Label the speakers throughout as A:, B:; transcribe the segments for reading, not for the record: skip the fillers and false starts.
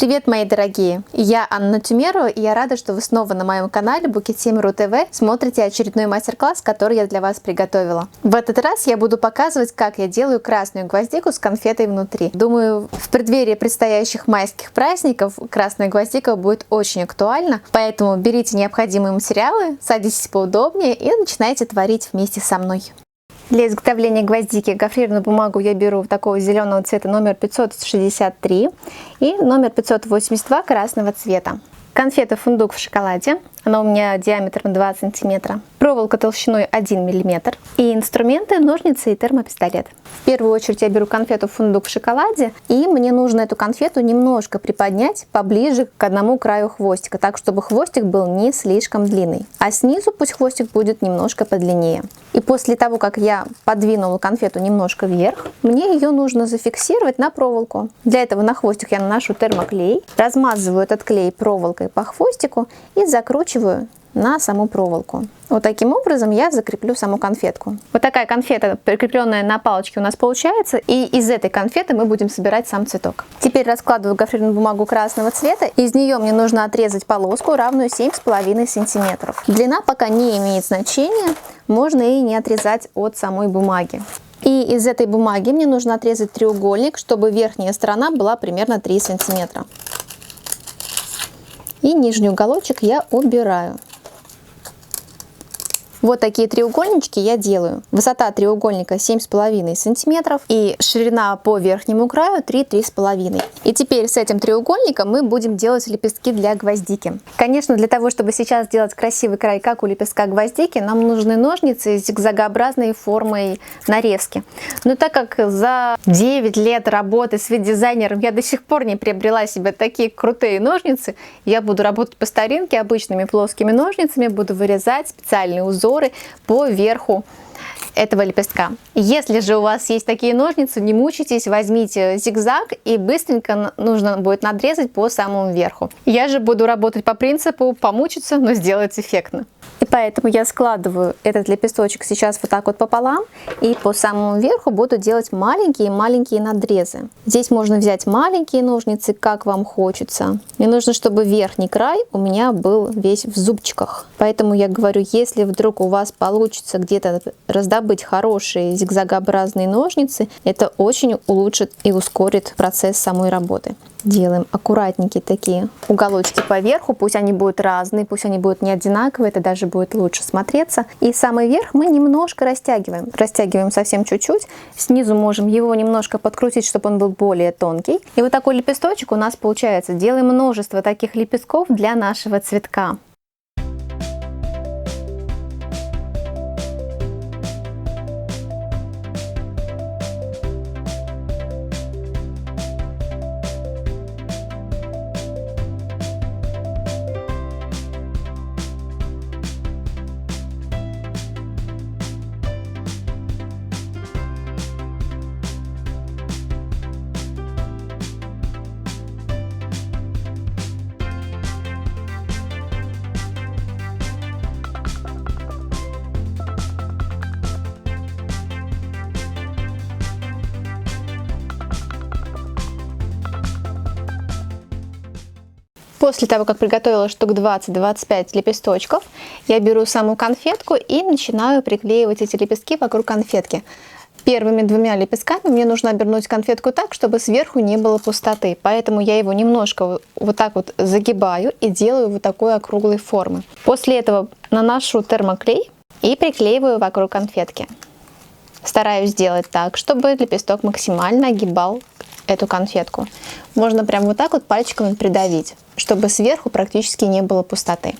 A: Привет, мои дорогие! Я Анна Тюмерова, и я рада, что вы снова на моем канале Букетимру ТВ смотрите очередной мастер-класс, который я для вас приготовила. В этот раз я буду показывать, как я делаю красную гвоздику с конфетой внутри. Думаю, в преддверии предстоящих майских праздников красная гвоздика будет очень актуальна, поэтому берите необходимые материалы, садитесь поудобнее и начинайте творить вместе со мной. Для изготовления гвоздики гофрированную бумагу я беру такого зеленого цвета номер 563 и номер 582 красного цвета. Конфета фундук в шоколаде, она у меня диаметром 2 см, проволока толщиной 1 мм и инструменты, ножницы и термопистолет. В первую очередь я беру конфету фундук в шоколаде, и мне нужно эту конфету немножко приподнять поближе к одному краю хвостика, так чтобы хвостик был не слишком длинный, а снизу пусть хвостик будет немножко подлиннее. И после того, как я подвинула конфету немножко вверх, мне ее нужно зафиксировать на проволоку. Для этого на хвостик я наношу термоклей, размазываю этот клей проволокой по хвостику и закручиваю на саму проволоку. Вот таким образом я закреплю саму конфетку. Вот такая конфета, прикрепленная на палочке, у нас получается, и из этой конфеты мы будем собирать сам цветок. Теперь раскладываю гофрированную бумагу красного цвета, из нее мне нужно отрезать полоску, равную 7,5 см. Длина пока не имеет значения, можно и не отрезать от самой бумаги. И из этой бумаги мне нужно отрезать треугольник, чтобы верхняя сторона была примерно 3 см. И нижний уголочек я убираю. Вот такие треугольнички я делаю. Высота треугольника 7,5 см и ширина по верхнему краю 3-3,5. И теперь с этим треугольником мы будем делать лепестки для гвоздики. Конечно, для того, чтобы сейчас сделать красивый край, как у лепестка гвоздики, нам нужны ножницы с зигзагообразной формой нарезки. Но так как за 9 лет работы с веб-дизайнером я до сих пор не приобрела себе такие крутые ножницы, я буду работать по старинке обычными плоскими ножницами, буду вырезать специальные узоры по верху этого лепестка. Если же у вас есть такие ножницы, не мучайтесь, возьмите зигзаг и быстренько нужно будет надрезать по самому верху. Я же буду работать по принципу помучиться, но сделать эффектно. И поэтому я складываю этот лепесточек сейчас вот так вот пополам и по самому верху буду делать маленькие-маленькие надрезы. Здесь можно взять маленькие ножницы, как вам хочется. Мне нужно, чтобы верхний край у меня был весь в зубчиках. Поэтому я говорю, если вдруг у вас получится где-то раздобыть хорошие зигзагообразные ножницы, это очень улучшит и ускорит процесс самой работы. Делаем аккуратненькие такие уголочки по верху, пусть они будут разные, пусть они будут не одинаковые, это даже будет лучше смотреться. И самый верх мы немножко растягиваем. Растягиваем совсем чуть-чуть. Снизу можем его немножко подкрутить, чтобы он был более тонкий. И вот такой лепесточек у нас получается. Делаем множество таких лепестков для нашего цветка. После того, как приготовила штук 20-25 лепесточков, я беру саму конфетку и начинаю приклеивать эти лепестки вокруг конфетки. Первыми двумя лепестками мне нужно обернуть конфетку так, чтобы сверху не было пустоты. Поэтому я его немножко вот так вот загибаю и делаю вот такой округлой формы. После этого наношу термоклей и приклеиваю вокруг конфетки. Стараюсь сделать так, чтобы лепесток максимально огибал эту конфетку. Можно прям вот так вот пальчиком придавить, чтобы сверху практически не было пустоты.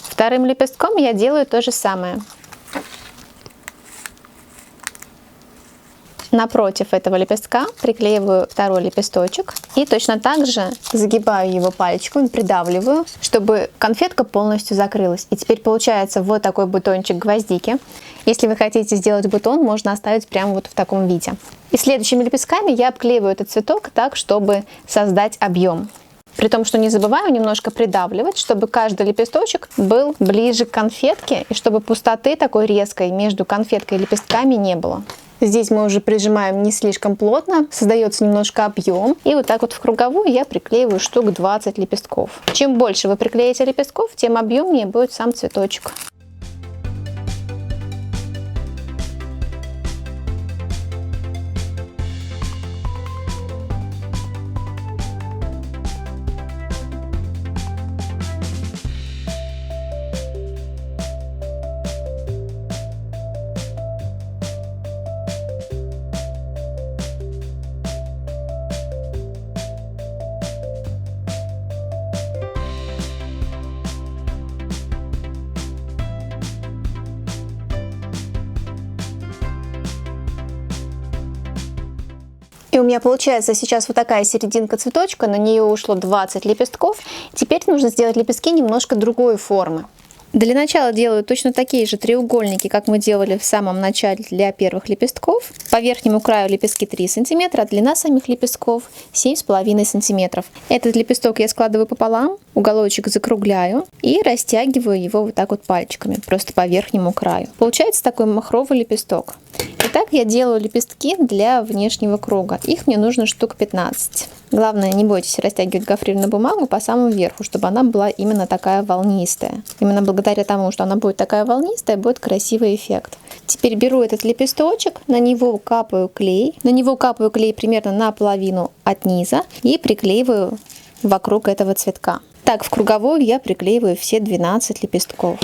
A: Вторым лепестком я делаю то же самое. Напротив этого лепестка приклеиваю второй лепесточек и точно так же загибаю его пальчиком, придавливаю, чтобы конфетка полностью закрылась. И теперь получается вот такой бутончик гвоздики. Если вы хотите сделать бутон, можно оставить прямо вот в таком виде. И следующими лепестками я обклеиваю этот цветок так, чтобы создать объем. При том, что не забываю немножко придавливать, чтобы каждый лепесточек был ближе к конфетке и чтобы пустоты такой резкой между конфеткой и лепестками не было. Здесь мы уже прижимаем не слишком плотно, создается немножко объем. И вот так вот в круговую я приклеиваю штук 20 лепестков. Чем больше вы приклеите лепестков, тем объемнее будет сам цветочек. И у меня получается сейчас вот такая серединка цветочка, на нее ушло 20 лепестков. Теперь нужно сделать лепестки немножко другой формы. Для начала делаю точно такие же треугольники, как мы делали в самом начале для первых лепестков. По верхнему краю лепестки 3 см, а длина самих лепестков 7,5 см. Этот лепесток я складываю пополам, уголочек закругляю и растягиваю его вот так вот пальчиками, просто по верхнему краю. Получается такой махровый лепесток. Итак, я делаю лепестки для внешнего круга. Их мне нужно штук 15. Главное, не бойтесь растягивать гофрированную бумагу по самому верху, чтобы она была именно такая волнистая. Именно благодаря тому, что она будет такая волнистая, будет красивый эффект. Теперь беру этот лепесточек, на него капаю клей. На него капаю клей примерно наполовину от низа и приклеиваю вокруг этого цветка. Так, в круговую я приклеиваю все 12 лепестков.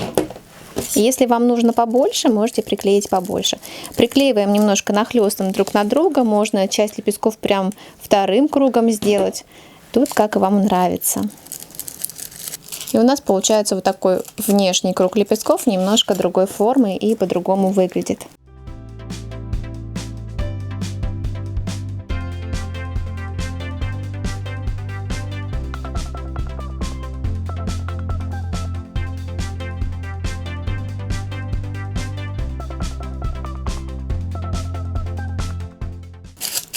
A: Если вам нужно побольше, можете приклеить побольше. Приклеиваем немножко нахлестом друг на друга. Можно часть лепестков прям вторым кругом сделать. Тут как вам нравится. И у нас получается вот такой внешний круг лепестков, немножко другой формы и по-другому выглядит.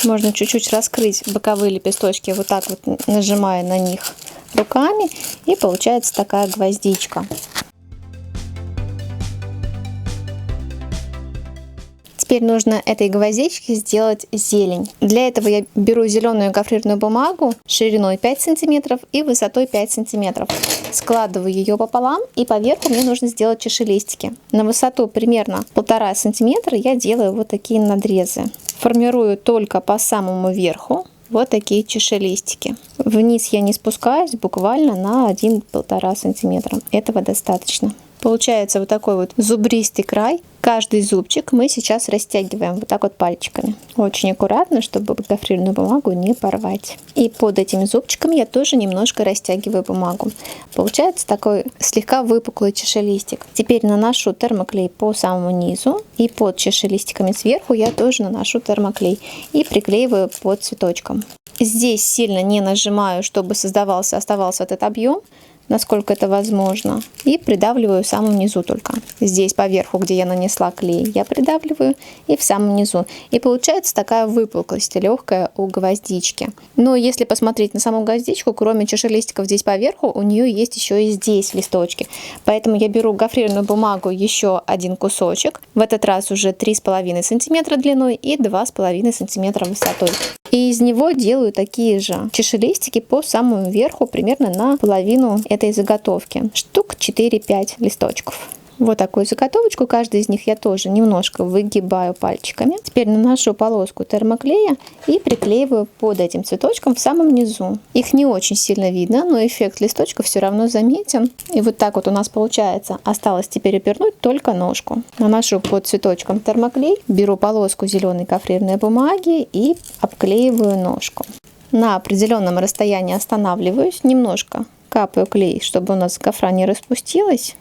A: Можно чуть-чуть раскрыть боковые лепесточки, вот так вот нажимая на них руками, и получается такая гвоздичка. Теперь нужно этой гвоздичке сделать зелень. Для этого я беру зеленую гофрированную бумагу шириной 5 см и высотой 5 см. Складываю ее пополам, и поверху мне нужно сделать чашелистики. На высоту примерно 1,5 см я делаю вот такие надрезы. Формирую только по самому верху вот такие чашелистики. Вниз я не спускаюсь, буквально на 1,5 см. Этого достаточно. Получается вот такой вот зубристый край. Каждый зубчик мы сейчас растягиваем вот так вот пальчиками. Очень аккуратно, чтобы гофрированную бумагу не порвать. И под этим зубчиком я тоже немножко растягиваю бумагу. Получается такой слегка выпуклый чашелистик. Теперь наношу термоклей по самому низу. И под чашелистиками сверху я тоже наношу термоклей. И приклеиваю под цветочком. Здесь сильно не нажимаю, чтобы оставался этот объем, насколько это возможно, и придавливаю в самом низу только. Здесь поверху, где я нанесла клей, я придавливаю, и в самом низу. И получается такая выпуклость легкая у гвоздички. Но если посмотреть на саму гвоздичку, кроме чашелистиков здесь поверху, у нее есть еще и здесь листочки. Поэтому я беру гофрированную бумагу, еще один кусочек, в этот раз уже 3,5 см длиной и 2,5 см высотой. И из него делаю такие же чашелистики по самому верху, примерно на половину этой заготовки. Штук 4-5 листочков. Вот такую заготовочку, каждый из них я тоже немножко выгибаю пальчиками. Теперь наношу полоску термоклея и приклеиваю под этим цветочком в самом низу. Их не очень сильно видно, но эффект листочка все равно заметен. И вот так вот у нас получается. Осталось теперь обернуть только ножку. Наношу под цветочком термоклей, беру полоску зеленой гофрированной бумаги и обклеиваю ножку. На определенном расстоянии останавливаюсь, немножко капаю клей, чтобы у нас гофра не распустилась.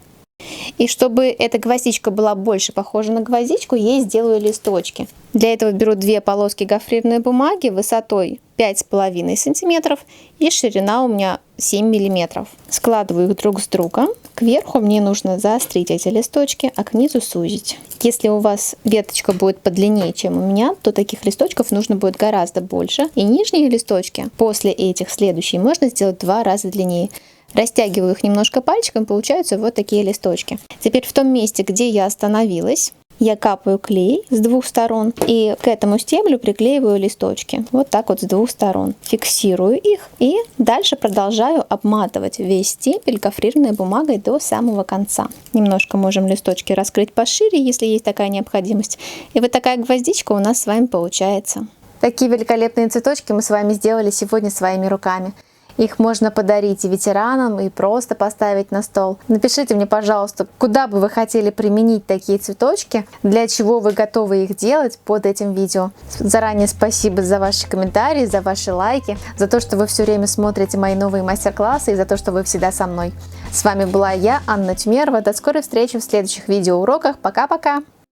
A: И чтобы эта гвоздичка была больше похожа на гвоздичку, я ей сделаю листочки. Для этого беру 2 полоски гофрированной бумаги высотой 5,5 см и ширина у меня 7 мм. Складываю их друг с другом. Кверху мне нужно заострить эти листочки, а к низу сузить. Если у вас веточка будет подлиннее, чем у меня, то таких листочков нужно будет гораздо больше. И нижние листочки после этих следующие можно сделать в 2 раза длиннее. Растягиваю их немножко пальчиком, получаются вот такие листочки. Теперь в том месте, где я остановилась, я капаю клей с двух сторон и к этому стеблю приклеиваю листочки. Вот так вот с двух сторон. Фиксирую их и дальше продолжаю обматывать весь стебель гофрированной бумагой до самого конца. Немножко можем листочки раскрыть пошире, если есть такая необходимость. И вот такая гвоздичка у нас с вами получается. Такие великолепные цветочки мы с вами сделали сегодня своими руками. Их можно подарить и ветеранам, и просто поставить на стол. Напишите мне, пожалуйста, куда бы вы хотели применить такие цветочки, для чего вы готовы их делать под этим видео. Заранее спасибо за ваши комментарии, за ваши лайки, за то, что вы все время смотрите мои новые мастер-классы и за то, что вы всегда со мной. С вами была я, Анна Тюмерова. До скорой встречи в следующих видеоуроках. Пока-пока!